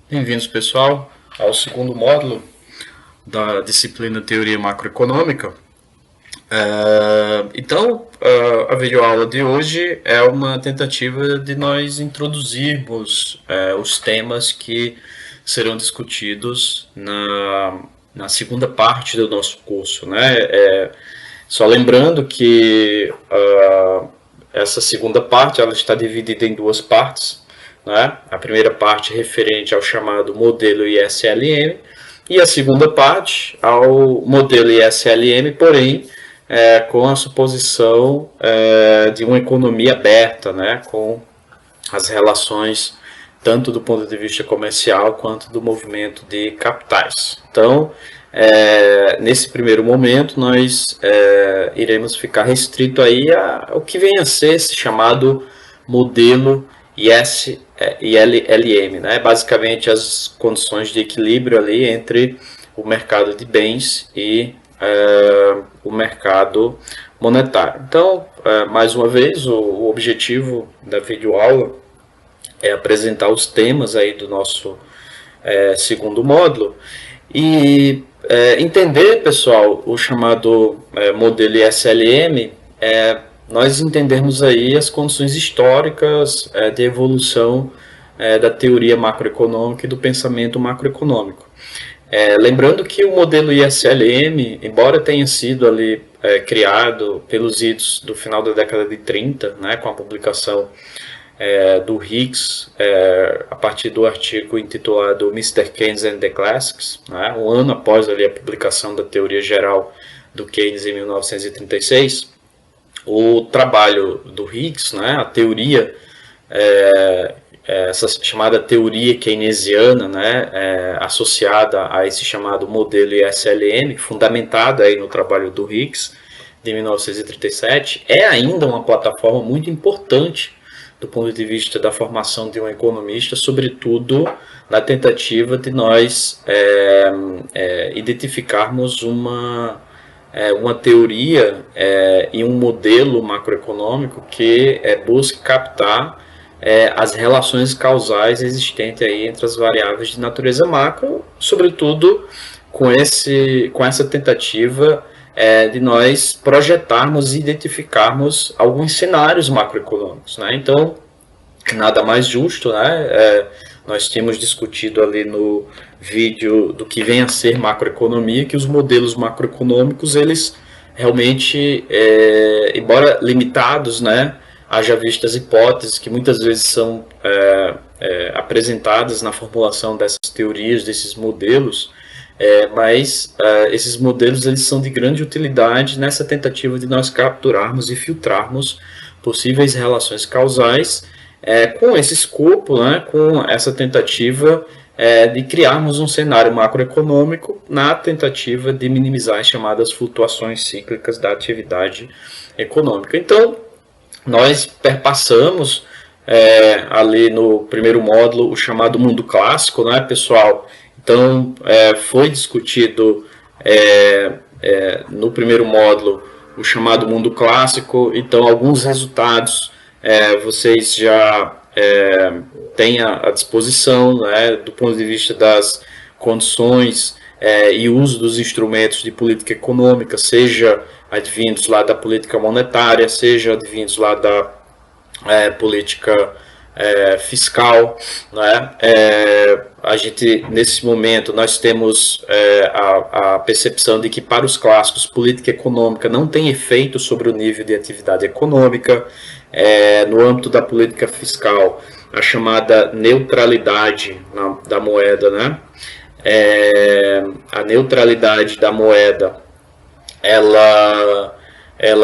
Bem-vindos, pessoal, ao segundo módulo da disciplina Teoria Macroeconômica. A videoaula de hoje é uma tentativa de nós introduzirmos os temas que serão discutidos na segunda parte do nosso curso, né? Só lembrando que essa segunda parte ela está dividida em duas partes, né? A primeira parte referente ao chamado modelo ISLM e a segunda parte ao modelo ISLM, porém com a suposição de uma economia aberta, né? Com as relações tanto do ponto de vista comercial quanto do movimento de capitais. Então, nesse primeiro momento, nós iremos ficar restrito aí ao que vem a ser esse chamado modelo ISLM, né? Basicamente as condições de equilíbrio ali entre o mercado de bens e o mercado monetário. Então, mais uma vez, o objetivo da videoaula é apresentar os temas aí do nosso segundo módulo e entender, pessoal, o chamado modelo ISLM, nós entendermos aí as condições históricas de evolução da teoria macroeconômica e do pensamento macroeconômico. Lembrando que o modelo ISLM, embora tenha sido ali criado pelos idos do final da década de 30, né, com a publicação do Higgs, a partir do artigo intitulado Mr. Keynes and the Classics, né, um ano após ali a publicação da teoria geral do Keynes em 1936, o trabalho do Higgs, né, a teoria, essa chamada teoria keynesiana, né, associada a esse chamado modelo ISLM, fundamentada aí no trabalho do Higgs, de 1937, é ainda uma plataforma muito importante do ponto de vista da formação de um economista, sobretudo na tentativa de nós identificarmos uma teoria e um modelo macroeconômico que busque captar as relações causais existentes aí entre as variáveis de natureza macro, sobretudo com essa tentativa de nós projetarmos e identificarmos alguns cenários macroeconômicos, né? Então, nada mais justo, né? Nós tínhamos discutido ali no vídeo do que vem a ser macroeconomia, que os modelos macroeconômicos, eles realmente, embora limitados, né, haja vistas hipóteses que muitas vezes são apresentadas na formulação dessas teorias, desses modelos, mas esses modelos eles são de grande utilidade nessa tentativa de nós capturarmos e filtrarmos possíveis relações causais com esse escopo, né, com essa tentativa de criarmos um cenário macroeconômico na tentativa de minimizar as chamadas flutuações cíclicas da atividade econômica. Então, nós perpassamos ali no primeiro módulo o chamado mundo clássico, né, pessoal? Então, foi discutido no primeiro módulo o chamado mundo clássico. Então, alguns resultados vocês já têm à disposição, né, do ponto de vista das condições e uso dos instrumentos de política econômica, seja advindos lá da política monetária, seja advindos lá da política fiscal, né? A gente, nesse momento, nós temos a percepção de que para os clássicos, política econômica não tem efeito sobre o nível de atividade econômica. No âmbito da política fiscal, a chamada neutralidade da moeda, né? A neutralidade da moeda, ela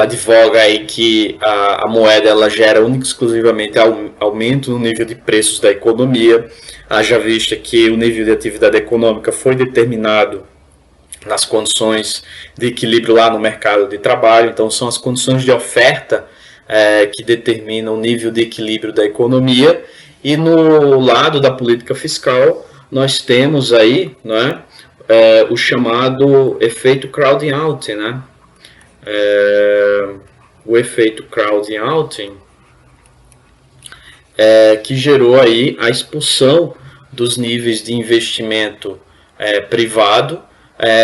advoga aí que a moeda ela gera única e exclusivamente aumento no nível de preços da economia, haja vista que o nível de atividade econômica foi determinado nas condições de equilíbrio lá no mercado de trabalho. Então são as condições de oferta que determinam o nível de equilíbrio da economia. E no lado da política fiscal nós temos aí, né, o chamado efeito crowding out, né? O efeito crowding out que gerou aí a expulsão dos níveis de investimento privado,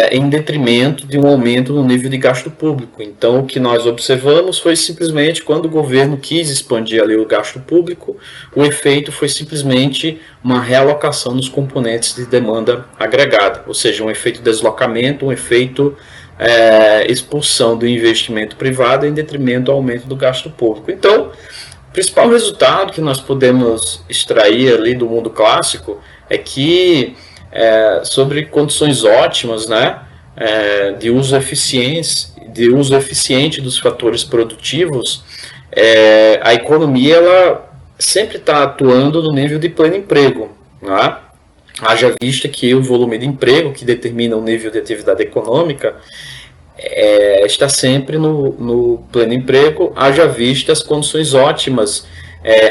em detrimento de um aumento no nível de gasto público. Então, o que nós observamos foi simplesmente quando o governo quis expandir ali o gasto público, o efeito foi simplesmente uma realocação dos componentes de demanda agregada, ou seja, um efeito deslocamento, um efeito expulsão do investimento privado em detrimento do aumento do gasto público. Então, o principal resultado que nós podemos extrair ali do mundo clássico é que sobre condições ótimas, né, de uso eficiente dos fatores produtivos, a economia ela sempre está atuando no nível de pleno emprego, né? Haja vista que o volume de emprego, que determina o nível de atividade econômica, está sempre no pleno emprego, haja vista as condições ótimas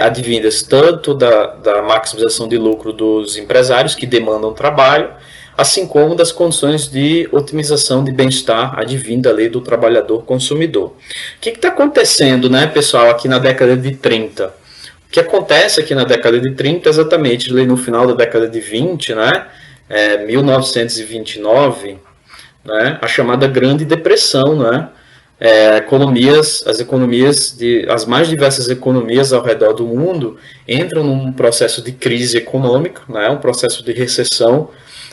advindas tanto da maximização de lucro dos empresários que demandam trabalho, assim como das condições de otimização de bem-estar advinda ali do trabalhador consumidor. O que está acontecendo, né, pessoal, aqui na década de 30? O que acontece aqui na década de 30, exatamente ali no final da década de 20, né, 1929, né, a chamada Grande Depressão, né, as mais diversas economias ao redor do mundo entram num processo de crise econômica, né, um processo de recessão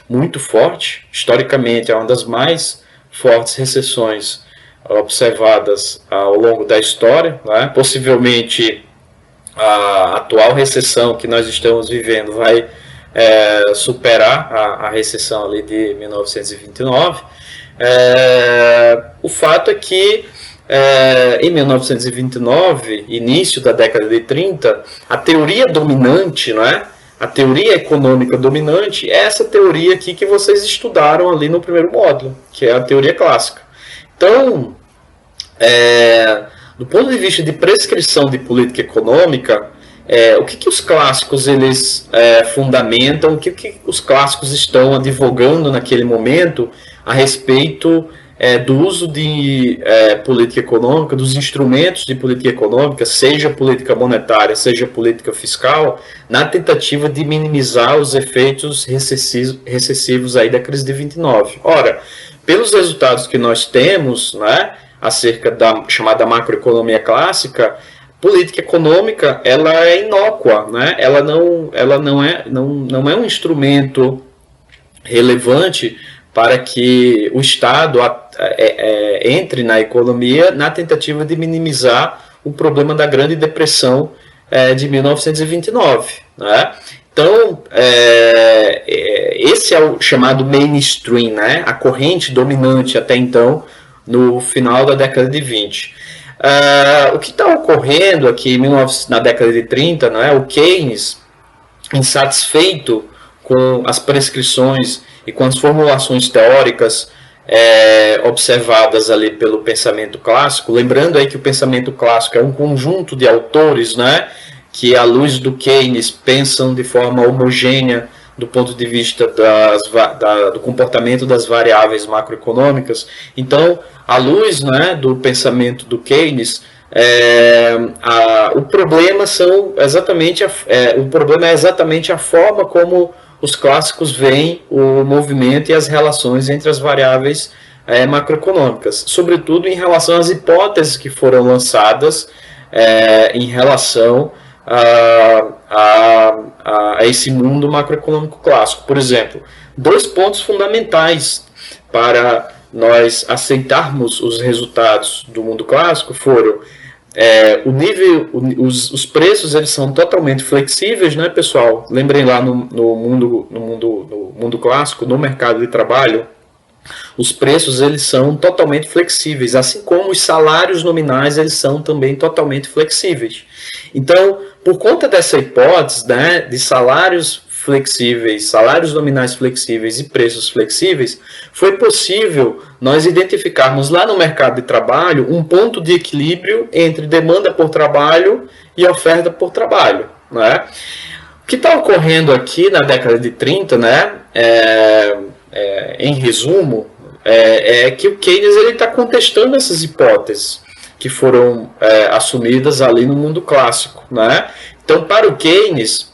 muito forte. Historicamente, é uma das mais fortes recessões observadas ao longo da história, né, possivelmente a atual recessão que nós estamos vivendo vai superar a recessão ali de 1929. O fato é que em 1929, início da década de 30, a teoria dominante, né, a teoria econômica dominante é essa teoria aqui que vocês estudaram ali no primeiro módulo, que é a teoria clássica. Então, do ponto de vista de prescrição de política econômica, o que os clássicos eles fundamentam, o que os clássicos estão advogando naquele momento a respeito do uso de política econômica, dos instrumentos de política econômica, seja política monetária, seja política fiscal, na tentativa de minimizar os efeitos recessivos aí da crise de 29. Ora, pelos resultados que nós temos, né, acerca da chamada macroeconomia clássica, política econômica ela é inócua, né? Ela não é um instrumento relevante para que o Estado entre na economia na tentativa de minimizar o problema da Grande Depressão de 1929. Né? Então, esse é o chamado mainstream, né? A corrente dominante até então, no final da década de 20. O que está ocorrendo aqui na década de 30, né? O Keynes, insatisfeito com as prescrições e com as formulações teóricas observadas ali pelo pensamento clássico, lembrando aí que o pensamento clássico é um conjunto de autores, né, que à luz do Keynes pensam de forma homogênea do ponto de vista do comportamento das variáveis macroeconômicas. Então, à luz, né, do pensamento do Keynes, o problema é exatamente a forma como os clássicos veem o movimento e as relações entre as variáveis macroeconômicas, sobretudo em relação às hipóteses que foram lançadas em relação a esse mundo macroeconômico clássico. Por exemplo, 2 pontos fundamentais para nós aceitarmos os resultados do mundo clássico foram os preços eles são totalmente flexíveis, né, pessoal? Lembrem lá no mundo clássico, no mercado de trabalho, os preços eles são totalmente flexíveis, assim como os salários nominais eles são também totalmente flexíveis. Então, por conta dessa hipótese, né, de salários flexíveis, salários nominais flexíveis e preços flexíveis, foi possível nós identificarmos lá no mercado de trabalho um ponto de equilíbrio entre demanda por trabalho e oferta por trabalho. Né? O que está ocorrendo aqui na década de 30, né, em resumo, é que o Keynes está contestando essas hipóteses que foram assumidas ali no mundo clássico. Né? Então, para o Keynes,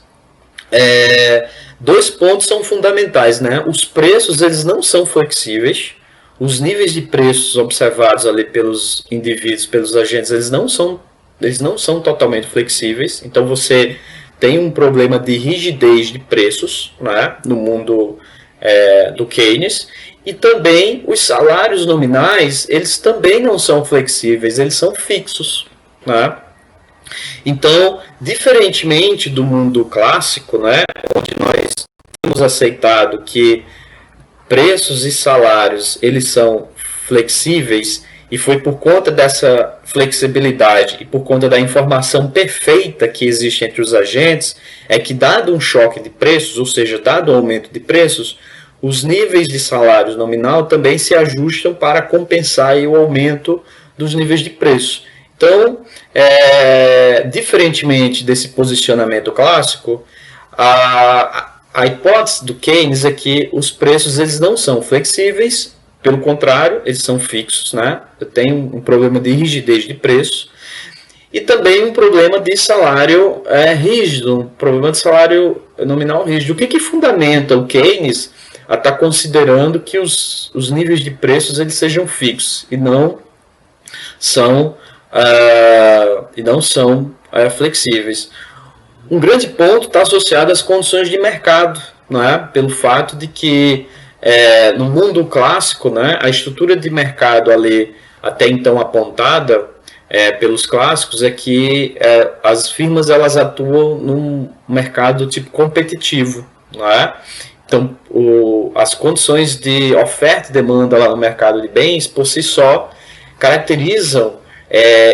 Dois pontos são fundamentais, né? Os preços eles não são flexíveis. Os níveis de preços observados ali pelos indivíduos, pelos agentes, eles não são totalmente flexíveis. Então você tem um problema de rigidez de preços, né, no mundo do Keynes. E também os salários nominais, eles também não são flexíveis, eles são fixos, né? Então, diferentemente do mundo clássico, né, onde nós temos aceitado que preços e salários eles são flexíveis, e foi por conta dessa flexibilidade e por conta da informação perfeita que existe entre os agentes, é que dado um choque de preços, ou seja, dado um aumento de preços, os níveis de salários nominal também se ajustam para compensar o aumento dos níveis de preço. Então, diferentemente desse posicionamento clássico, a hipótese do Keynes é que os preços eles não são flexíveis, pelo contrário, eles são fixos, né? Eu tenho um problema de rigidez de preço e também um problema de salário rígido, um problema de salário nominal rígido. O que fundamenta o Keynes a estar considerando que os níveis de preços eles sejam fixos e não são flexíveis? Um grande ponto está associado às condições de mercado, não é? Pelo fato de que no mundo clássico, né, a estrutura de mercado ali até então apontada pelos clássicos é que as firmas elas atuam num mercado tipo competitivo, não é? Então as condições de oferta e demanda lá no mercado de bens por si só caracterizam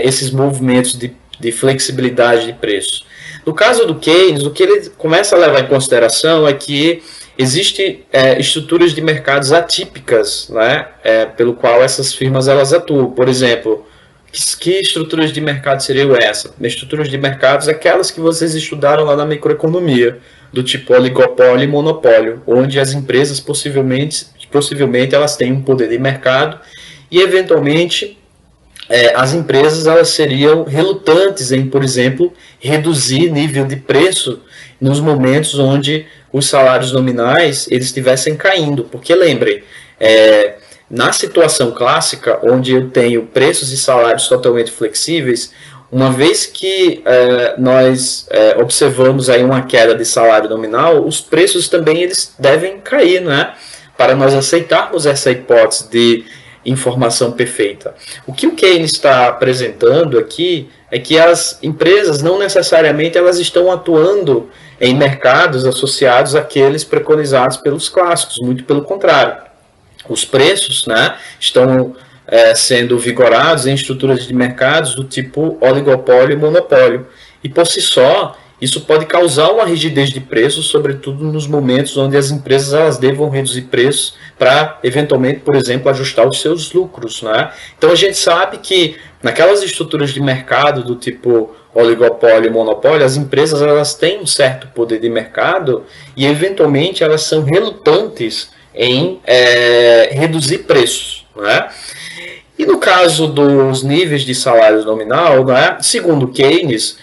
esses movimentos de flexibilidade de preço. No caso do Keynes, o que ele começa a levar em consideração é que existem estruturas de mercados atípicas, né, pelo qual essas firmas elas atuam. Por exemplo, que estruturas de mercado seriam essas? Estruturas de mercados aquelas que vocês estudaram lá na microeconomia, do tipo oligopólio e monopólio, onde as empresas possivelmente elas têm um poder de mercado e eventualmente as empresas elas seriam relutantes em, por exemplo, reduzir nível de preço nos momentos onde os salários nominais eles estivessem caindo. Porque lembrem, na situação clássica, onde eu tenho preços e salários totalmente flexíveis, uma vez que nós observamos aí uma queda de salário nominal, os preços também eles devem cair, né? Para nós aceitarmos essa hipótese de informação perfeita. O que o Keynes está apresentando aqui é que as empresas não necessariamente elas estão atuando em mercados associados àqueles preconizados pelos clássicos, muito pelo contrário. Os preços, né, estão sendo vigorados em estruturas de mercados do tipo oligopólio e monopólio. E por si só, isso pode causar uma rigidez de preços, sobretudo nos momentos onde as empresas elas devam reduzir preços para, eventualmente, por exemplo, ajustar os seus lucros, né? Então a gente sabe que naquelas estruturas de mercado do tipo oligopólio e monopólio, as empresas elas têm um certo poder de mercado e, eventualmente, elas são relutantes em reduzir preços, né? E no caso dos níveis de salário nominal, né, segundo Keynes,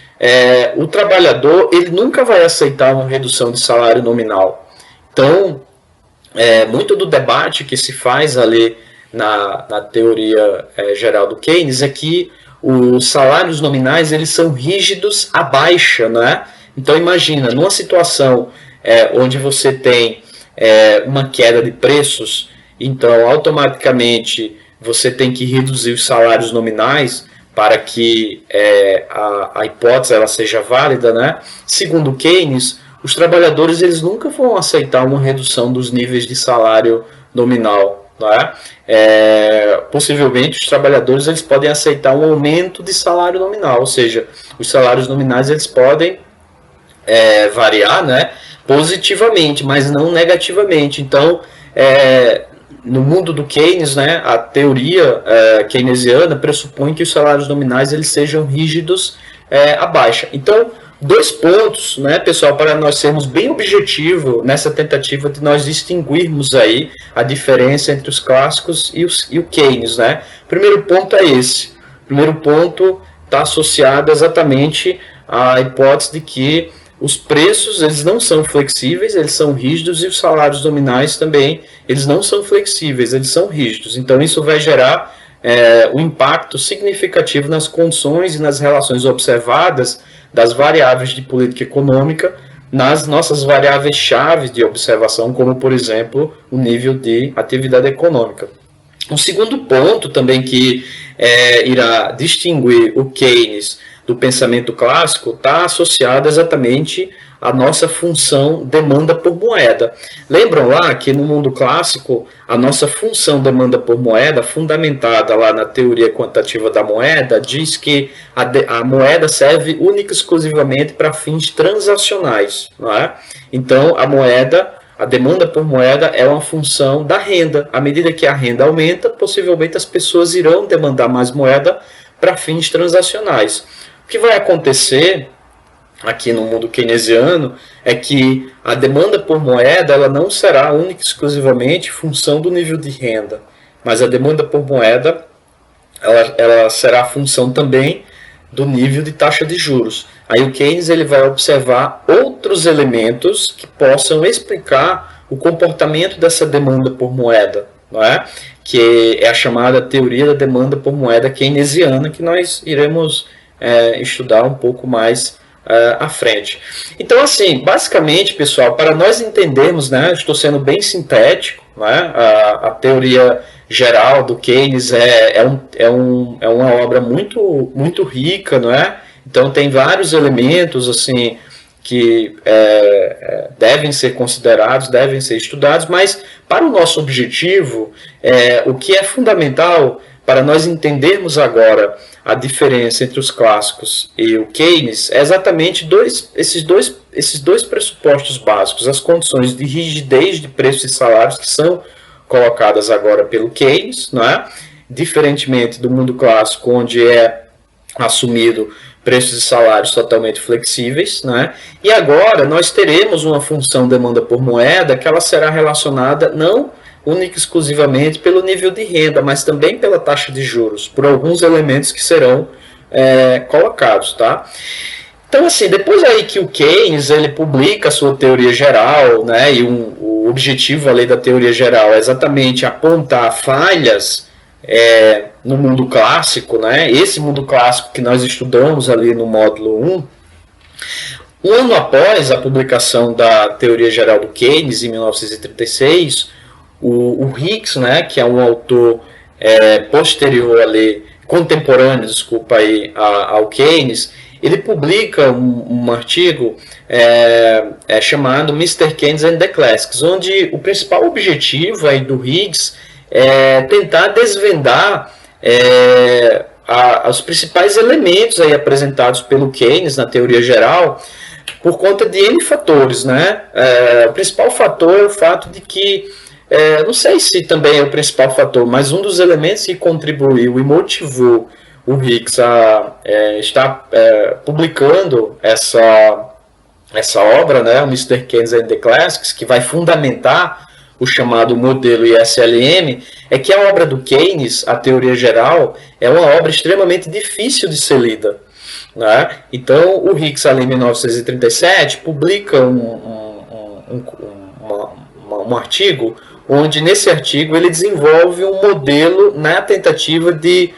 o trabalhador ele nunca vai aceitar uma redução de salário nominal. Então, muito do debate que se faz ali na teoria geral do Keynes é que os salários nominais eles são rígidos à baixa, né? Então, imagina, numa situação onde você tem uma queda de preços, então, automaticamente, você tem que reduzir os salários nominais para que a hipótese ela seja válida, né? Segundo Keynes, os trabalhadores eles nunca vão aceitar uma redução dos níveis de salário nominal, né? Possivelmente os trabalhadores eles podem aceitar um aumento de salário nominal, ou seja, os salários nominais eles podem variar, né, positivamente, mas não negativamente. Então, no mundo do Keynes, né, a teoria keynesiana pressupõe que os salários nominais eles sejam rígidos à baixa. Então, dois pontos, né, pessoal, para nós sermos bem objetivos nessa tentativa de nós distinguirmos aí a diferença entre os clássicos e o Keynes, né? Primeiro ponto é esse. Primeiro ponto está associado exatamente à hipótese de que os preços eles não são flexíveis, eles são rígidos, e os salários nominais também eles não são flexíveis, eles são rígidos. Então isso vai gerar um impacto significativo nas condições e nas relações observadas das variáveis de política econômica nas nossas variáveis chaves de observação, como por exemplo o nível de atividade econômica. Um segundo ponto também que irá distinguir o Keynes do pensamento clássico está associado exatamente à nossa função demanda por moeda. Lembram lá que no mundo clássico a nossa função demanda por moeda, fundamentada lá na teoria quantitativa da moeda, diz que a moeda serve única e exclusivamente para fins transacionais, não é? Então a demanda por moeda é uma função da renda. À medida que a renda aumenta, possivelmente as pessoas irão demandar mais moeda para fins transacionais. O que vai acontecer aqui no mundo keynesiano é que a demanda por moeda ela não será única e exclusivamente função do nível de renda, mas a demanda por moeda ela será função também do nível de taxa de juros. Aí o Keynes ele vai observar outros elementos que possam explicar o comportamento dessa demanda por moeda, não é? Que é a chamada teoria da demanda por moeda keynesiana, que nós iremos estudar um pouco mais à frente. Então, assim, basicamente, pessoal, para nós entendermos, né, estou sendo bem sintético, né, a teoria geral do Keynes é uma obra muito rica, não é? Então tem vários elementos assim que devem ser considerados, devem ser estudados, mas para o nosso objetivo, o que é fundamental para nós entendermos agora a diferença entre os clássicos e o Keynes é exatamente esses dois pressupostos básicos, as condições de rigidez de preços e salários que são colocadas agora pelo Keynes, não é? Diferentemente do mundo clássico, onde é assumido preços e salários totalmente flexíveis, né? E agora nós teremos uma função demanda por moeda que ela será relacionada não única e exclusivamente pelo nível de renda, mas também pela taxa de juros, por alguns elementos que serão colocados, tá? Então, assim, depois aí que o Keynes ele publica a sua teoria geral, né? E o objetivo ali da teoria geral é exatamente apontar falhas no mundo clássico, né? Esse mundo clássico que nós estudamos ali no módulo 1. Um ano após a publicação da teoria geral do Keynes, em 1936, o Hicks, né, que é um autor posterior ali, contemporâneo, desculpa aí, ao Keynes, ele publica um artigo chamado Mr. Keynes and the Classics, onde o principal objetivo aí do Hicks é tentar desvendar os principais elementos aí apresentados pelo Keynes na teoria geral, por conta de N fatores, né? O principal fator é o fato de que, não sei se também é o principal fator, mas um dos elementos que contribuiu e motivou o Hicks a estar publicando essa obra, né, o Mr. Keynes and the Classics, que vai fundamentar o chamado modelo ISLM, é que a obra do Keynes, a teoria geral, é uma obra extremamente difícil de ser lida, né? Então, o Hicks, ali em 1937, publica um artigo, onde nesse artigo ele desenvolve um modelo na tentativa de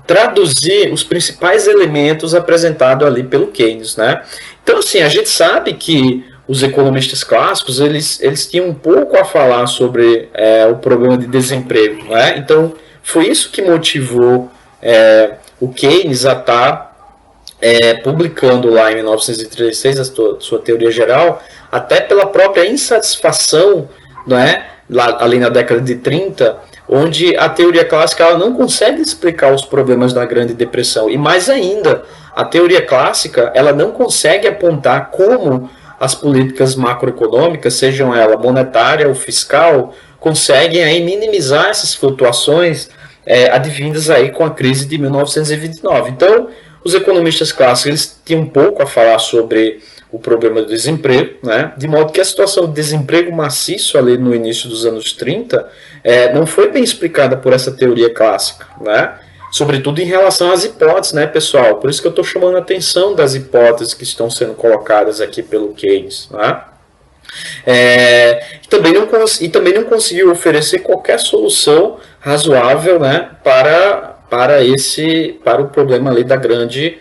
traduzir os principais elementos apresentados ali pelo Keynes, né? Então, assim, a gente sabe que os economistas clássicos eles tinham um pouco a falar sobre o problema de desemprego, né? Então, foi isso que motivou o Keynes a estar publicando lá em 1936 a sua teoria geral, até pela própria insatisfação, né, ali na década de 30, onde a teoria clássica ela não consegue explicar os problemas da Grande Depressão. E mais ainda, a teoria clássica ela não consegue apontar como as políticas macroeconômicas, sejam ela monetária ou fiscal, conseguem aí minimizar essas flutuações advindas aí com a crise de 1929. Então, os economistas clássicos eles tinham um pouco a falar sobre o problema do desemprego, né? De modo que a situação de desemprego maciço ali no início dos anos 30 não foi bem explicada por essa teoria clássica, né? sobretudo em relação às hipóteses, né, pessoal? Por isso que eu estou chamando a atenção das hipóteses que estão sendo colocadas aqui pelo Keynes, né? E também não conseguiu oferecer qualquer solução razoável, né, para o problema ali da Grande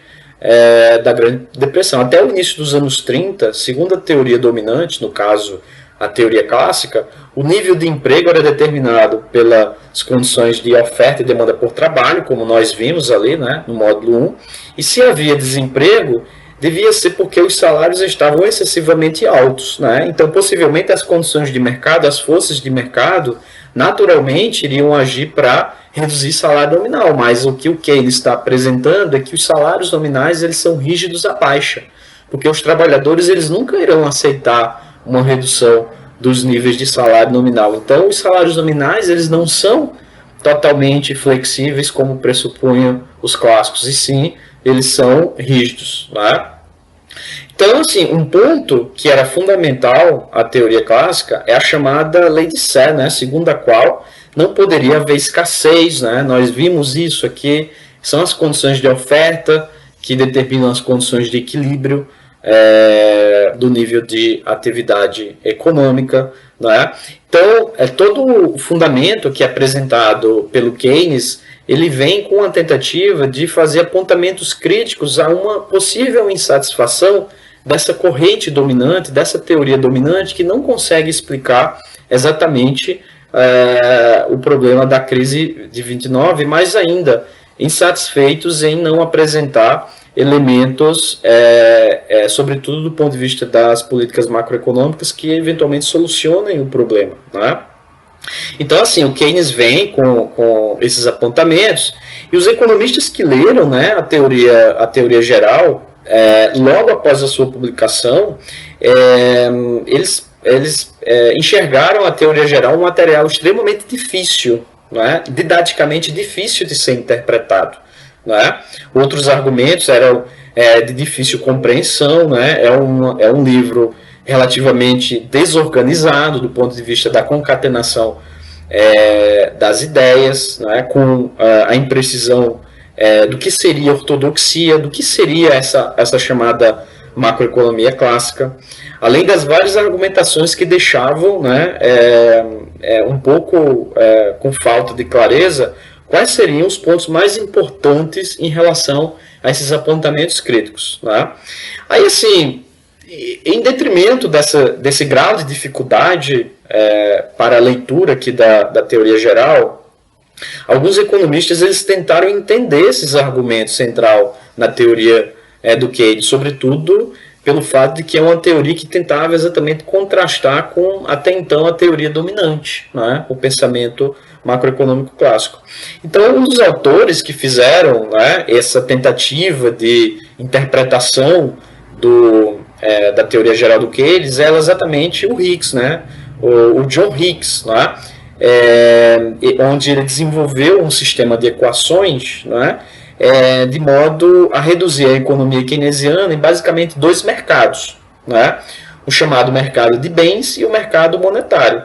Depressão. Até o início dos anos 30, segundo a teoria dominante, no caso a teoria clássica, o nível de emprego era determinado pelas condições de oferta e demanda por trabalho, como nós vimos ali, né, no módulo 1, e se havia desemprego, devia ser porque os salários estavam excessivamente altos, né? Então, possivelmente, as condições de mercado, as forças de mercado, naturalmente iriam agir para reduzir salário nominal, mas o que o Keynes está apresentando é que os salários nominais eles são rígidos à baixa, porque os trabalhadores eles nunca irão aceitar uma redução dos níveis de salário nominal. Então, os salários nominais eles não são totalmente flexíveis como pressupunham os clássicos, e sim, eles são rígidos, né? Então, assim, um ponto que era fundamental à teoria clássica é a chamada lei de Sé, né, segundo a qual não poderia haver escassez, né? Nós vimos isso aqui, são as condições de oferta que determinam as condições de equilíbrio do nível de atividade econômica, né? Então, todo o fundamento que é apresentado pelo Keynes, ele vem com a tentativa de fazer apontamentos críticos a uma possível insatisfação dessa corrente dominante, dessa teoria dominante, que não consegue explicar exatamente o problema da crise de 29, mas ainda insatisfeitos em não apresentar elementos, sobretudo do ponto de vista das políticas macroeconômicas, que eventualmente solucionem o problema, né? Então, assim, o Keynes vem com esses apontamentos, e os economistas que leram, né, a teoria geral, logo após a sua publicação, eles enxergaram a teoria geral um material extremamente difícil, né, didaticamente difícil de ser interpretado, né? Outros argumentos eram de difícil compreensão, né? É um livro relativamente desorganizado do ponto de vista da concatenação das ideias, né, com a imprecisão do que seria ortodoxia, do que seria essa chamada macroeconomia clássica, além das várias argumentações que deixavam, né, um pouco com falta de clareza quais seriam os pontos mais importantes em relação a esses apontamentos críticos, né? Aí, assim, em detrimento desse grau de dificuldade para a leitura aqui da teoria geral, alguns economistas eles tentaram entender esses argumentos central na teoria do Keynes, sobretudo pelo fato de que é uma teoria que tentava exatamente contrastar com, até então, a teoria dominante, né, o pensamento macroeconômico clássico. Então, um dos autores que fizeram, né, essa tentativa de interpretação da teoria geral do Keynes é exatamente o Hicks, né, o John Hicks, né, onde ele desenvolveu um sistema de equações, né, de modo a reduzir a economia keynesiana em basicamente dois mercados, né, o chamado mercado de bens e o mercado monetário.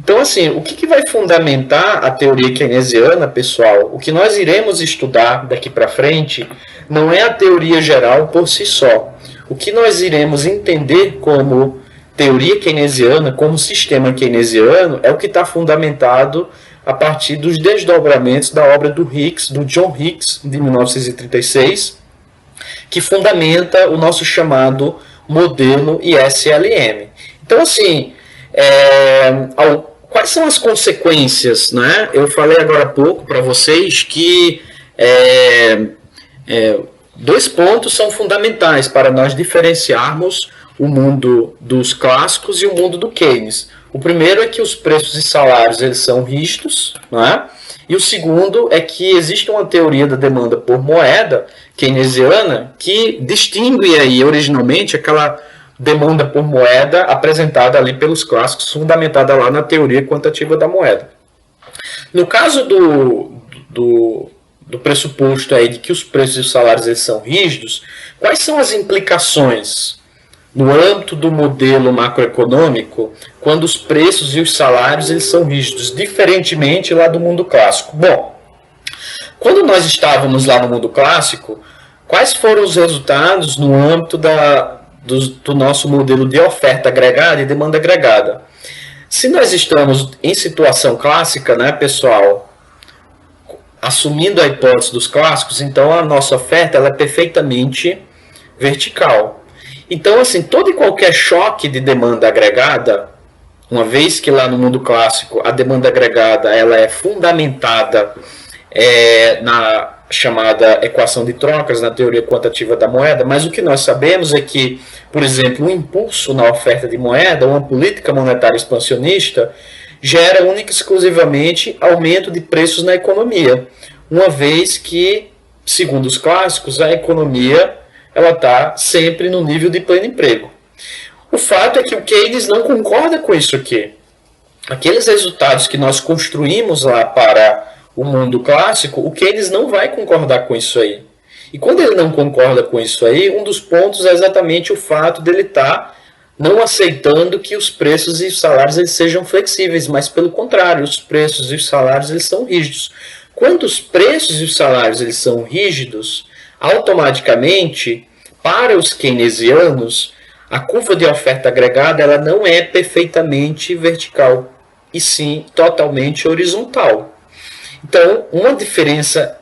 Então, assim, o que vai fundamentar a teoria keynesiana, pessoal? O que nós iremos estudar daqui para frente não é a teoria geral por si só. O que nós iremos entender como teoria keynesiana, como sistema keynesiano, é o que está fundamentado a partir dos desdobramentos da obra do John Hicks, de 1936, que fundamenta o nosso chamado modelo ISLM. Então, assim, quais são as consequências, né? Eu falei agora há pouco para vocês que dois pontos são fundamentais para nós diferenciarmos o mundo dos clássicos e o mundo do Keynes. O primeiro é que os preços e salários eles são rígidos, né? E o segundo é que existe uma teoria da demanda por moeda keynesiana que distingue aí originalmente aquela demanda por moeda apresentada ali pelos clássicos, fundamentada lá na teoria quantitativa da moeda. No caso do pressuposto aí de que os preços e os salários eles são rígidos, quais são as implicações no âmbito do modelo macroeconômico quando os preços e os salários eles são rígidos, diferentemente lá do mundo clássico? Bom, Quando nós estávamos lá no mundo clássico, quais foram os resultados no âmbito do nosso modelo de oferta agregada e demanda agregada? Se nós estamos em situação clássica, né, pessoal, assumindo a hipótese dos clássicos, então a nossa oferta ela é perfeitamente vertical. Então, assim, todo e qualquer choque de demanda agregada, uma vez que lá no mundo clássico a demanda agregada ela é fundamentada na chamada equação de trocas, na teoria quantitativa da moeda, mas o que nós sabemos é que, por exemplo, um impulso na oferta de moeda, uma política monetária expansionista, gera única e exclusivamente aumento de preços na economia, uma vez que, segundo os clássicos, a economia ela está sempre no nível de pleno emprego. O fato é que o Keynes não concorda com isso aqui. Aqueles resultados que nós construímos lá para o mundo clássico, o Keynes não vai concordar com isso aí. E quando ele não concorda com isso aí, um dos pontos é exatamente o fato dele estar não aceitando que os preços e os salários eles sejam flexíveis, mas pelo contrário, os preços e os salários eles são rígidos. Quando os preços e os salários eles são rígidos, automaticamente, para os keynesianos, a curva de oferta agregada ela não é perfeitamente vertical, e sim totalmente horizontal. Então, uma diferença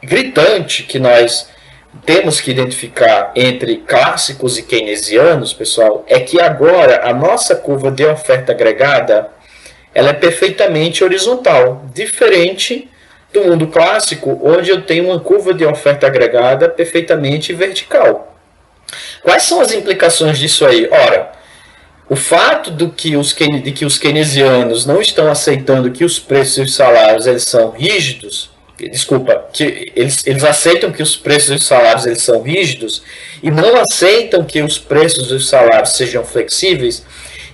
gritante que nós temos que identificar entre clássicos e keynesianos, pessoal, é que agora a nossa curva de oferta agregada ela é perfeitamente horizontal, diferente do mundo clássico, onde eu tenho uma curva de oferta agregada perfeitamente vertical. Quais são as implicações disso aí? Ora, o fato de que os keynesianos não estão aceitando que os preços e os salários eles são rígidos, que eles aceitam que os preços e os salários eles são rígidos e não aceitam que os preços e os salários sejam flexíveis,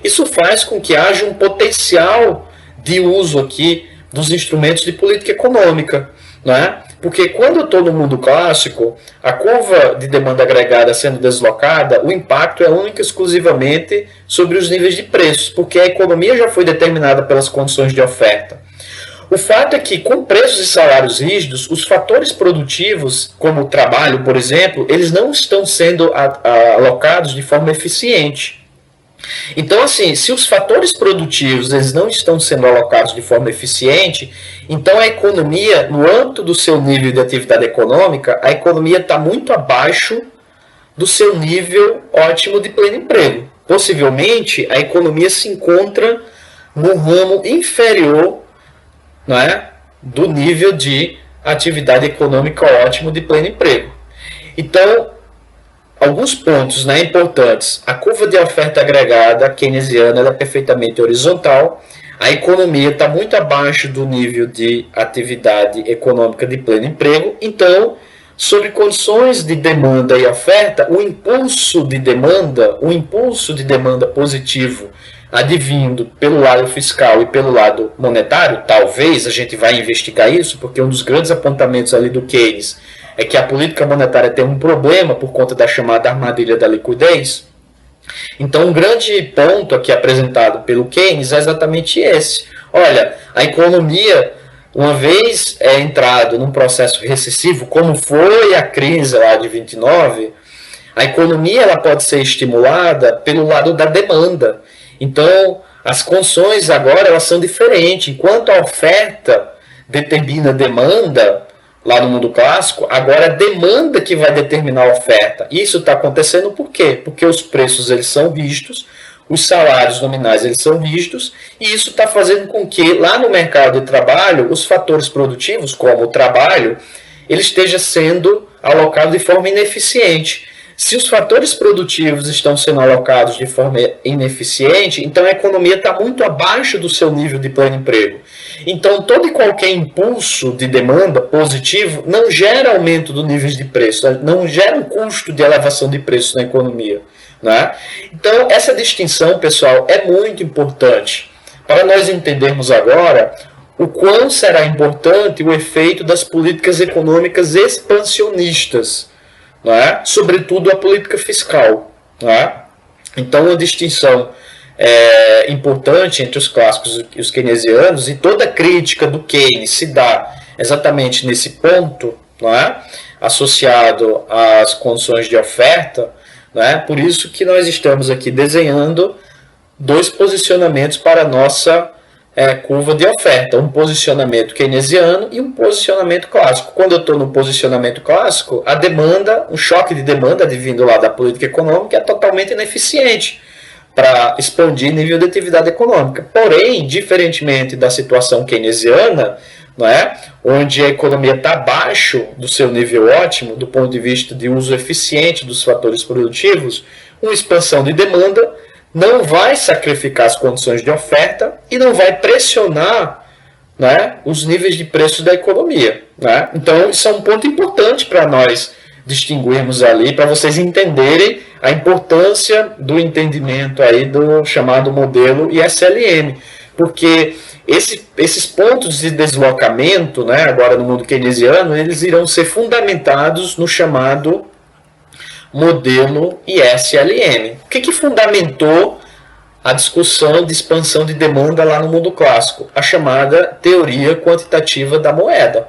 isso faz com que haja um potencial de uso aqui dos instrumentos de política econômica, não é? Porque quando eu estou no mundo clássico, a curva de demanda agregada sendo deslocada, o impacto é único e exclusivamente sobre os níveis de preços, porque a economia já foi determinada pelas condições de oferta. O fato é que, com preços e salários rígidos, os fatores produtivos, como o trabalho, por exemplo, eles não estão sendo alocados de forma eficiente. Então, assim, se os fatores produtivos eles não estão sendo alocados de forma eficiente, então a economia, no âmbito do seu nível de atividade econômica, a economia está muito abaixo do seu nível ótimo de pleno emprego. Possivelmente, a economia se encontra no ramo inferior, não é, do nível de atividade econômica ótimo de pleno emprego. Então, alguns pontos, né, importantes. A curva de oferta agregada keynesiana ela é perfeitamente horizontal. A economia está muito abaixo do nível de atividade econômica de pleno emprego. Então, sobre condições de demanda e oferta, o impulso de demanda positivo advindo pelo lado fiscal e pelo lado monetário, talvez a gente vai investigar isso, porque um dos grandes apontamentos ali do Keynes é que a política monetária tem um problema por conta da chamada armadilha da liquidez. Então, um grande ponto aqui apresentado pelo Keynes é exatamente esse. Olha, a economia, uma vez entrado num processo recessivo, como foi a crise lá de 29, a economia ela pode ser estimulada pelo lado da demanda. Então, as condições agora elas são diferentes. Enquanto a oferta determina a demanda, lá no mundo clássico, agora é a demanda que vai determinar a oferta. Isso está acontecendo por quê? Porque os preços eles são rígidos, os salários nominais eles são rígidos, e isso está fazendo com que lá no mercado de trabalho, os fatores produtivos, como o trabalho, ele esteja sendo alocado de forma ineficiente. Se os fatores produtivos estão sendo alocados de forma ineficiente, então a economia está muito abaixo do seu nível de pleno emprego. Então, todo e qualquer impulso de demanda positivo não gera aumento do nível de preço, não gera um custo de elevação de preço na economia. Né? Então, essa distinção, pessoal, é muito importante para nós entendermos agora o quão será importante o efeito das políticas econômicas expansionistas, não é? Sobretudo a política fiscal. Não é? Então, uma distinção importante entre os clássicos e os keynesianos, e toda a crítica do Keynes se dá exatamente nesse ponto, não é? Associado às condições de oferta, não é? Por isso que nós estamos aqui desenhando dois posicionamentos para a nossa curva de oferta, um posicionamento keynesiano e um posicionamento clássico. Quando eu estou no posicionamento clássico, a demanda, um choque de demanda advindo lá da política econômica é totalmente ineficiente para expandir nível de atividade econômica. Porém, diferentemente da situação keynesiana, não é? Onde a economia está abaixo do seu nível ótimo, do ponto de vista de uso eficiente dos fatores produtivos, uma expansão de demanda não vai sacrificar as condições de oferta e não vai pressionar, né, os níveis de preço da economia. Né? Então, isso é um ponto importante para nós distinguirmos ali, para vocês entenderem a importância do entendimento aí do chamado modelo ISLM, porque esses pontos de deslocamento, né, agora no mundo keynesiano, eles irão ser fundamentados no chamado modelo ISLM. O que fundamentou a discussão de expansão de demanda lá no mundo clássico? A chamada teoria quantitativa da moeda.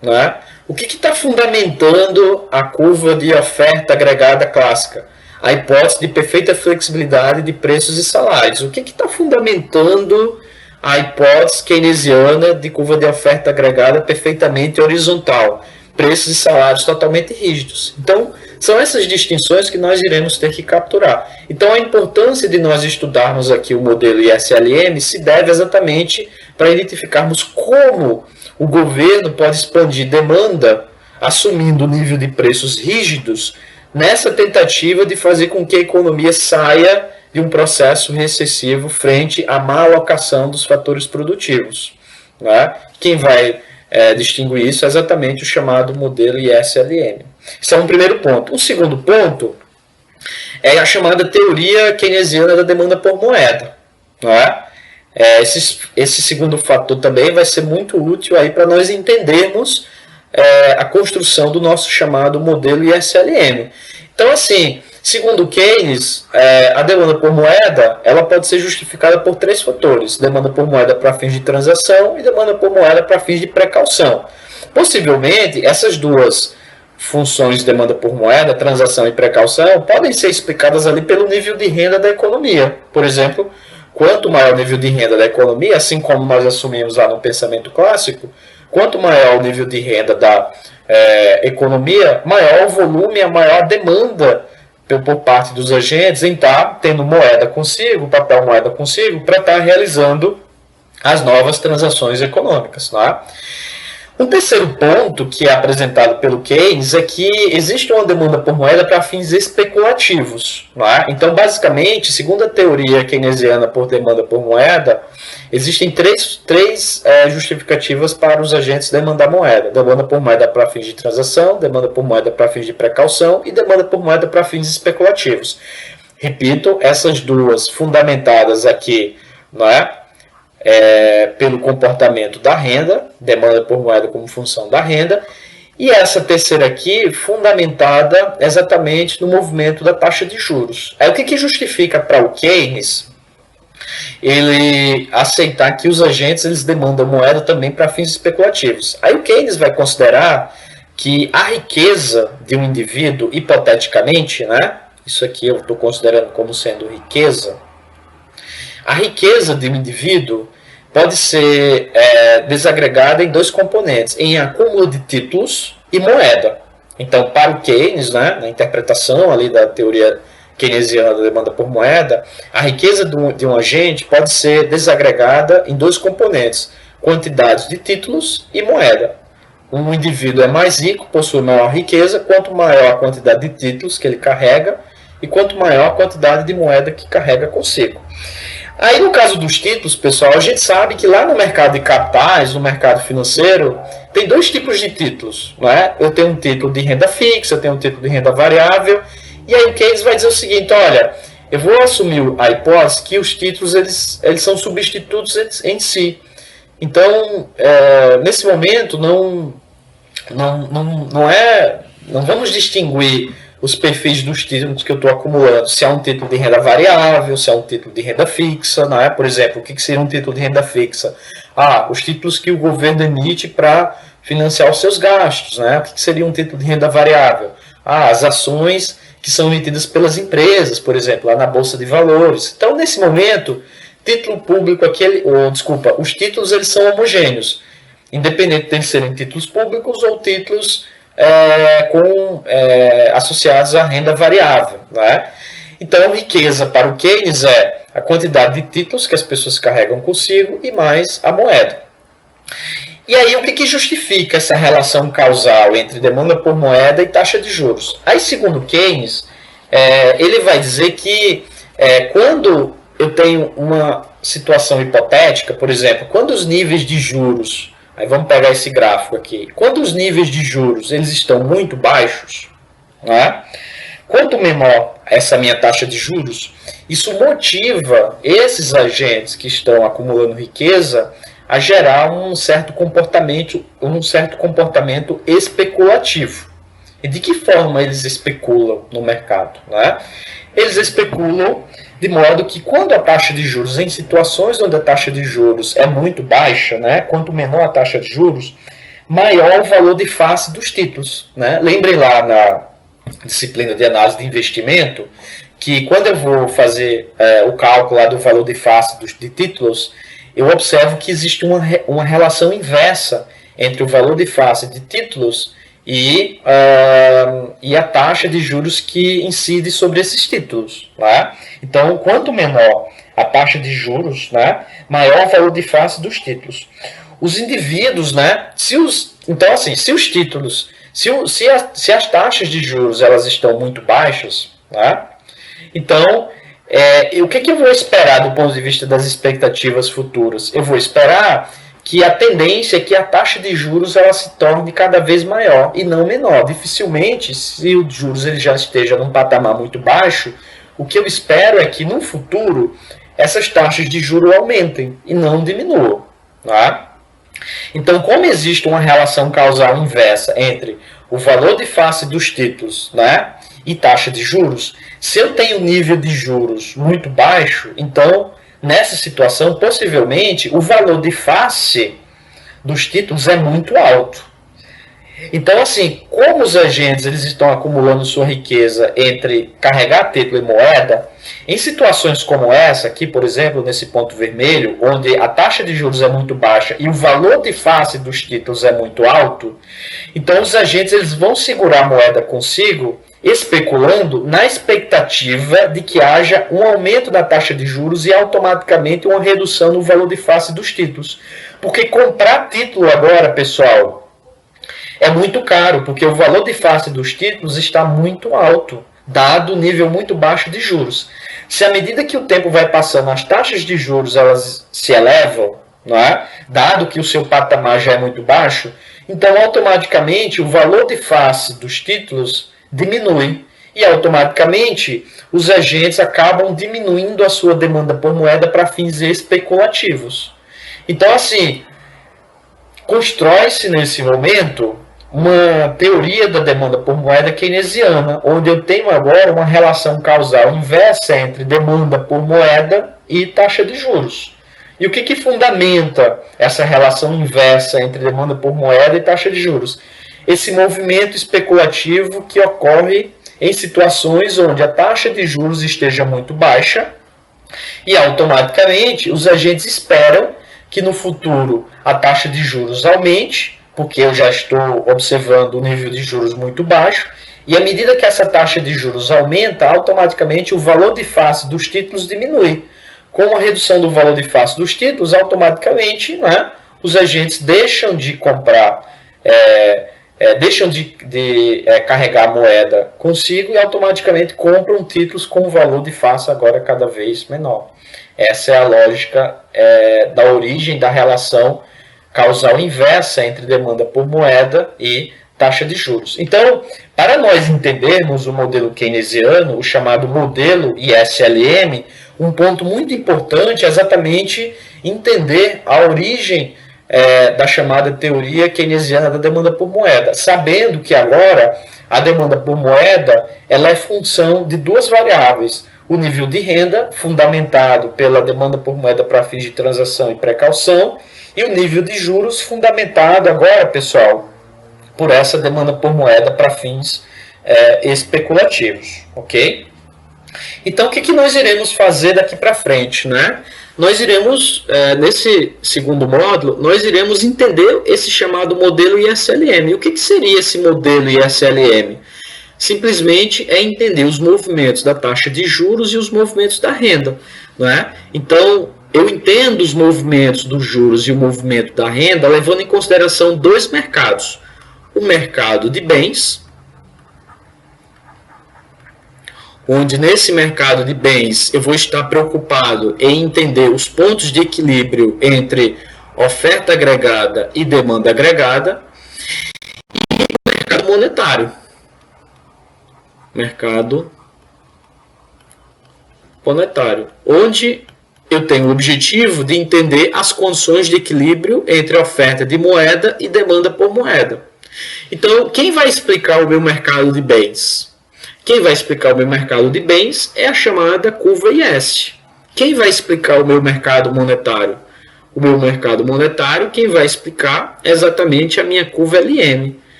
Né? O que está fundamentando a curva de oferta agregada clássica? A hipótese de perfeita flexibilidade de preços e salários. O que está fundamentando a hipótese keynesiana de curva de oferta agregada perfeitamente horizontal? Preços e salários totalmente rígidos. Então, são essas distinções que nós iremos ter que capturar. Então, a importância de nós estudarmos aqui o modelo ISLM se deve exatamente para identificarmos como o governo pode expandir demanda assumindo o nível de preços rígidos nessa tentativa de fazer com que a economia saia de um processo recessivo frente à má alocação dos fatores produtivos. Né? Quem vai distinguir isso é exatamente o chamado modelo ISLM. Esse é um primeiro ponto. Um segundo ponto é a chamada teoria keynesiana da demanda por moeda. Não é? Esse segundo fator também vai ser muito útil para nós entendermos a construção do nosso chamado modelo ISLM. Então, assim, segundo Keynes, a demanda por moeda ela pode ser justificada por três fatores: demanda por moeda para fins de transação e demanda por moeda para fins de precaução. Possivelmente, essas duas funções de demanda por moeda, transação e precaução, podem ser explicadas ali pelo nível de renda da economia. Por exemplo, quanto maior o nível de renda da economia, assim como nós assumimos lá no pensamento clássico, quanto maior o nível de renda da economia, maior o volume, a maior demanda por parte dos agentes em estar tendo moeda consigo, papel moeda consigo, para estar realizando as novas transações econômicas. Né? Um terceiro ponto que é apresentado pelo Keynes é que existe uma demanda por moeda para fins especulativos. Né? Então, basicamente, segundo a teoria keynesiana por demanda por moeda, existem três justificativas para os agentes demandar moeda. Demanda por moeda para fins de transação, demanda por moeda para fins de precaução e demanda por moeda para fins especulativos. Repito, essas duas fundamentadas aqui, não é? Pelo comportamento da renda, demanda por moeda como função da renda, e essa terceira aqui, fundamentada exatamente no movimento da taxa de juros. O que justifica para o Keynes ele aceitar que os agentes eles demandam moeda também para fins especulativos? Aí o Keynes vai considerar que a riqueza de um indivíduo, hipoteticamente, né, isso aqui eu estou considerando como sendo riqueza, a riqueza de um indivíduo pode ser desagregada em dois componentes, em acúmulo de títulos e moeda. Então, para o Keynes, né, na interpretação ali da teoria keynesiana da demanda por moeda, a riqueza de um agente pode ser desagregada em dois componentes, quantidades de títulos e moeda. Um indivíduo é mais rico, possui maior riqueza, quanto maior a quantidade de títulos que ele carrega e quanto maior a quantidade de moeda que carrega consigo. Aí, no caso dos títulos, pessoal, a gente sabe que lá no mercado de capitais, no mercado financeiro, tem dois tipos de títulos. Não é? Eu tenho um título de renda fixa, eu tenho um título de renda variável, e aí o Keynes vai dizer o seguinte: olha, eu vou assumir a hipótese que os títulos eles são substitutos em si. Então, nesse momento, não vamos distinguir os perfis dos títulos que eu estou acumulando, se é um título de renda variável, se é um título de renda fixa, não é? Por exemplo, o que seria um título de renda fixa? Os títulos que o governo emite para financiar os seus gastos, né? O que seria um título de renda variável? As ações que são emitidas pelas empresas, por exemplo, lá na Bolsa de Valores. Então, nesse momento, título público, os títulos eles são homogêneos, independente de eles serem títulos públicos ou títulos associados à renda variável, né? Então, riqueza para o Keynes é a quantidade de títulos que as pessoas carregam consigo e mais a moeda. E aí, o que justifica essa relação causal entre demanda por moeda e taxa de juros? Aí, segundo Keynes, ele vai dizer que quando eu tenho uma situação hipotética, por exemplo, quando os níveis de juros, aí vamos pegar esse gráfico aqui, quando os níveis de juros eles estão muito baixos, né? Quanto menor essa minha taxa de juros, isso motiva esses agentes que estão acumulando riqueza a gerar um certo comportamento especulativo. E de que forma eles especulam no mercado, né? Eles especulam de modo que quando a taxa de juros, em situações onde a taxa de juros é muito baixa, né, quanto menor a taxa de juros, maior o valor de face dos títulos, né? Lembrem lá na disciplina de análise de investimento que quando eu vou fazer o cálculo lá do valor de face de títulos, eu observo que existe uma relação inversa entre o valor de face de títulos e a taxa de juros que incide sobre esses títulos, né? Então, quanto menor a taxa de juros, né, maior o valor de face dos títulos. Os indivíduos, né, se os títulos, se as taxas de juros elas estão muito baixas, né, então o que eu vou esperar do ponto de vista das expectativas futuras? Eu vou esperar que a tendência é que a taxa de juros ela se torne cada vez maior e não menor. Dificilmente, se o juros ele já esteja num patamar muito baixo, o que eu espero é que no futuro essas taxas de juros aumentem e não diminuam. Tá? Então, como existe uma relação causal inversa entre o valor de face dos títulos, né, e taxa de juros, se eu tenho nível de juros muito baixo, então nessa situação, possivelmente, o valor de face dos títulos é muito alto. Então, assim, como os agentes eles estão acumulando sua riqueza entre carregar título e moeda, em situações como essa aqui, por exemplo, nesse ponto vermelho, onde a taxa de juros é muito baixa e o valor de face dos títulos é muito alto, então os agentes eles vão segurar a moeda consigo, especulando na expectativa de que haja um aumento da taxa de juros e automaticamente uma redução no valor de face dos títulos. Porque comprar título agora, pessoal, é muito caro, porque o valor de face dos títulos está muito alto, dado o nível muito baixo de juros. Se à medida que o tempo vai passando, as taxas de juros elas se elevam, não é? Dado que o seu patamar já é muito baixo, então automaticamente o valor de face dos títulos diminui e automaticamente os agentes acabam diminuindo a sua demanda por moeda para fins especulativos. Então, assim, constrói-se nesse momento uma teoria da demanda por moeda keynesiana, onde eu tenho agora uma relação causal inversa entre demanda por moeda e taxa de juros. E o que fundamenta essa relação inversa entre demanda por moeda e taxa de juros? Esse movimento especulativo que ocorre em situações onde a taxa de juros esteja muito baixa e automaticamente os agentes esperam que no futuro a taxa de juros aumente, porque eu já estou observando o nível de juros muito baixo, e à medida que essa taxa de juros aumenta, automaticamente o valor de face dos títulos diminui. Com a redução do valor de face dos títulos, automaticamente, né, os agentes deixam de comprar, deixam de carregar a moeda consigo e automaticamente compram títulos com o valor de face agora cada vez menor. Essa é a lógica da origem da relação causal inversa entre demanda por moeda e taxa de juros. Então, para nós entendermos o modelo keynesiano, o chamado modelo ISLM, um ponto muito importante é exatamente entender a origem da chamada teoria keynesiana da demanda por moeda, sabendo que agora a demanda por moeda ela é função de duas variáveis: o nível de renda, fundamentado pela demanda por moeda para fins de transação e precaução, e o nível de juros, fundamentado agora, pessoal, por essa demanda por moeda para fins especulativos, ok? Então, o que nós iremos fazer daqui para frente, né? Nós iremos, nesse segundo módulo, nós iremos entender esse chamado modelo ISLM. O que seria esse modelo ISLM? Simplesmente é entender os movimentos da taxa de juros e os movimentos da renda, né? Então, eu entendo os movimentos dos juros e o movimento da renda levando em consideração dois mercados. O mercado de bens, onde nesse mercado de bens eu vou estar preocupado em entender os pontos de equilíbrio entre oferta agregada e demanda agregada, e o mercado monetário. Mercado monetário, onde eu tenho o objetivo de entender as condições de equilíbrio entre a oferta de moeda e demanda por moeda. Então, quem vai explicar o meu mercado de bens? Quem vai explicar o meu mercado de bens é a chamada curva IS. Quem vai explicar o meu mercado monetário? O meu mercado monetário, quem vai explicar é exatamente a minha curva LM.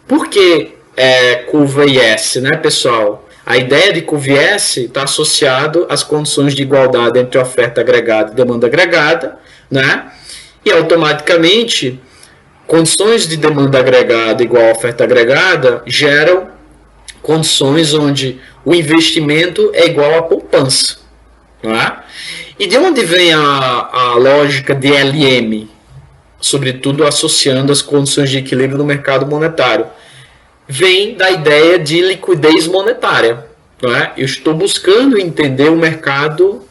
Por que curva IS, né, pessoal? A ideia de curva IS está associado às condições de igualdade entre oferta agregada e demanda agregada, né? E automaticamente, condições de demanda agregada igual a oferta agregada geram condições onde o investimento é igual à poupança. Não é? E de onde vem a lógica de LM? Sobretudo associando as condições de equilíbrio no mercado monetário. Vem da ideia de liquidez monetária. Não é? Eu estou buscando entender o mercado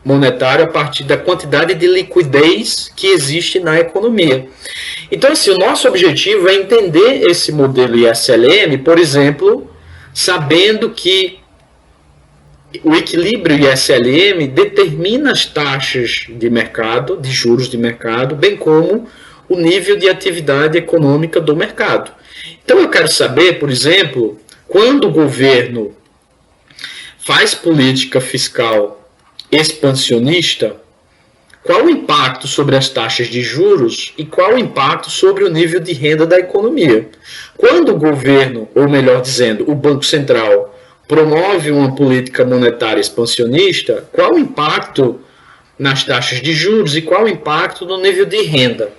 monetário a partir da quantidade de liquidez que existe na economia. Então, assim, o nosso objetivo é entender esse modelo ISLM, por exemplo, sabendo que o equilíbrio ISLM determina as taxas de mercado, de juros de mercado, bem como o nível de atividade econômica do mercado. Então eu quero saber, por exemplo, quando o governo faz política fiscal expansionista, qual o impacto sobre as taxas de juros e qual o impacto sobre o nível de renda da economia. Quando o governo, ou melhor dizendo, o Banco Central, promove uma política monetária expansionista, qual o impacto nas taxas de juros e qual o impacto no nível de renda?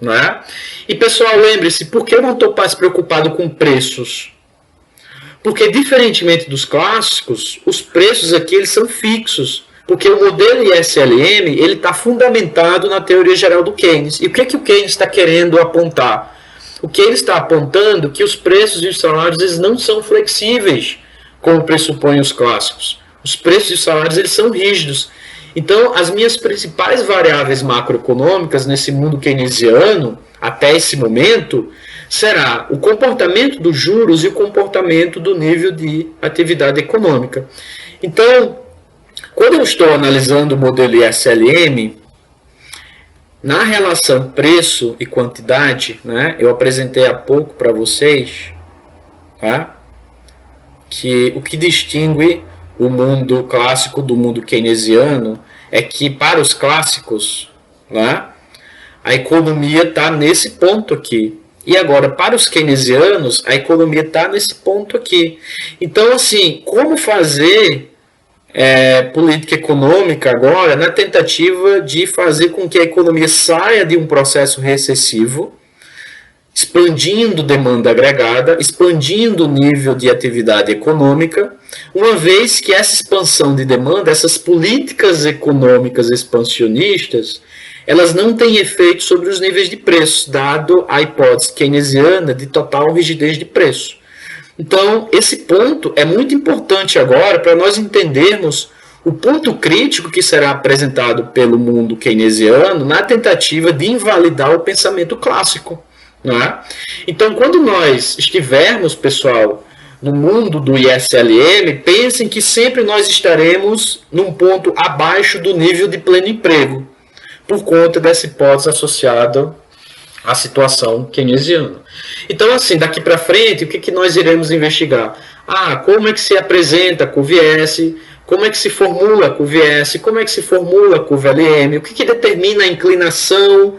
Não é? E pessoal, lembre-se, por que eu não estou mais preocupado com preços? Porque, diferentemente dos clássicos, os preços aqui eles são fixos. Porque o modelo ISLM ele está fundamentado na teoria geral do Keynes. E o que o Keynes está querendo apontar? O Keynes está apontando que os preços e os salários eles não são flexíveis, como pressupõem os clássicos. Os preços e os salários eles são rígidos. Então, as minhas principais variáveis macroeconômicas nesse mundo keynesiano, até esse momento, será o comportamento dos juros e o comportamento do nível de atividade econômica. Então, quando eu estou analisando o modelo ISLM, na relação preço e quantidade, né, eu apresentei há pouco para vocês, tá, que o que distingue o mundo clássico do mundo keynesiano é que para os clássicos, né, a economia está nesse ponto aqui. E agora, para os keynesianos, a economia está nesse ponto aqui. Então, assim, como fazer política econômica agora na tentativa de fazer com que a economia saia de um processo recessivo, expandindo demanda agregada, expandindo o nível de atividade econômica, uma vez que essa expansão de demanda, essas políticas econômicas expansionistas, elas não têm efeito sobre os níveis de preços, dado a hipótese keynesiana de total rigidez de preço. Então, esse ponto é muito importante agora para nós entendermos o ponto crítico que será apresentado pelo mundo keynesiano na tentativa de invalidar o pensamento clássico. Não é? Então, quando nós estivermos, pessoal, no mundo do ISLM, pensem que sempre nós estaremos num ponto abaixo do nível de pleno emprego, por conta dessa hipótese associada a situação keynesiana. Então, assim, daqui para frente, o que nós iremos investigar? Como é que se apresenta a curva IS, como é que se formula a curva IS, como é que se formula a curva LM, o que determina a inclinação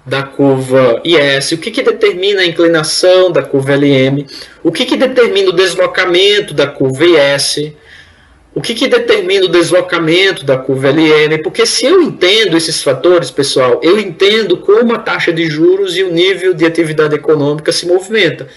da curva IS, o que determina a inclinação da curva LM, o que determina o deslocamento da curva IS, o que determina o deslocamento da curva LM, porque se eu entendo esses fatores, pessoal, eu entendo como a taxa de juros e o nível de atividade econômica se movimenta.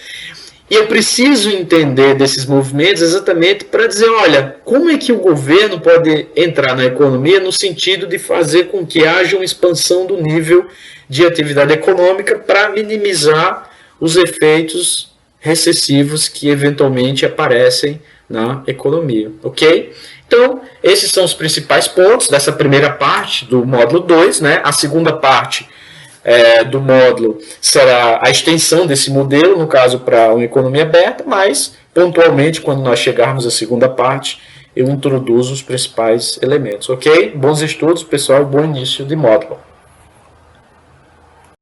E eu preciso entender desses movimentos exatamente para dizer, olha, como é que o governo pode entrar na economia no sentido de fazer com que haja uma expansão do nível de atividade econômica para minimizar os efeitos recessivos que eventualmente aparecem na economia, ok? Então, esses são os principais pontos dessa primeira parte do módulo 2, né? A segunda parte do módulo será a extensão desse modelo, no caso para uma economia aberta, mas pontualmente, quando nós chegarmos à segunda parte, eu introduzo os principais elementos, ok? Bons estudos, pessoal, bom início de módulo.